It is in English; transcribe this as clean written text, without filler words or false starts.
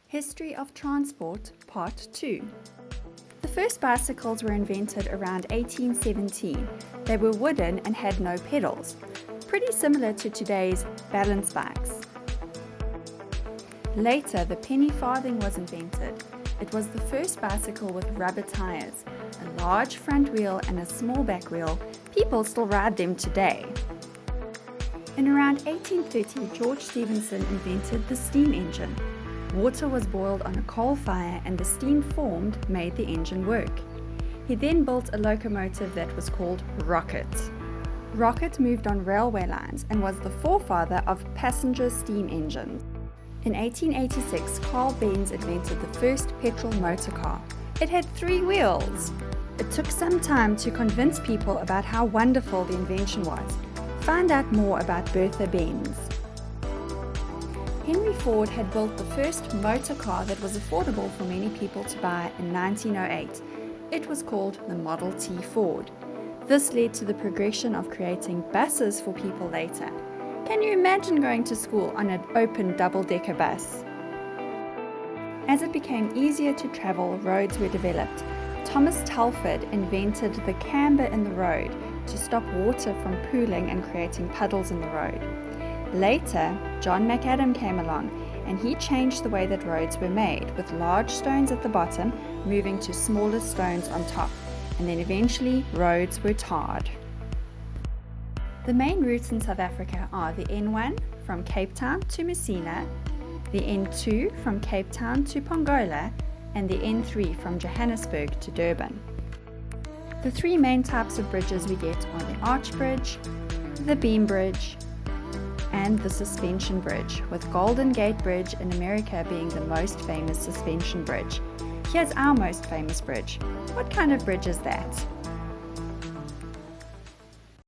History of Transport, Part 2. The first bicycles were invented around 1817. They were wooden and had no pedals, pretty similar to today's balance bikes. Later, the penny farthing was invented. It was the first bicycle with rubber tires, a large front wheel and a small back wheel. People still ride them today. In around 1830, George Stephenson invented the steam engine. Water was boiled on a coal fire and the steam formed made the engine work. He then built a locomotive that was called Rocket. Rocket moved on railway lines and was the forefather of passenger steam engines. In 1886, Carl Benz invented the first petrol motor car. It had 3 wheels. It took some time to convince people about how wonderful the invention was. Find out more about Bertha Benz. Henry Ford had built the first motor car that was affordable for many people to buy in 1908. It was called the Model T Ford. This led to the progression of creating buses for people later. Can you imagine going to school on an open double-decker bus? As it became easier to travel, roads were developed. Thomas Telford invented the camber in the road to stop water from pooling and creating puddles in the road. Later, John McAdam came along and he changed the way that roads were made, with large stones at the bottom moving to smaller stones on top, and then eventually roads were tarred. The main routes in South Africa are the N1 from Cape Town to Messina, the N2 from Cape Town to Pongola, and the N3 from Johannesburg to Durban. The 3 main types of bridges we get are the arch bridge, the beam bridge, and the suspension bridge, with Golden Gate Bridge in America being the most famous suspension bridge. Here's our most famous bridge. What kind of bridge is that?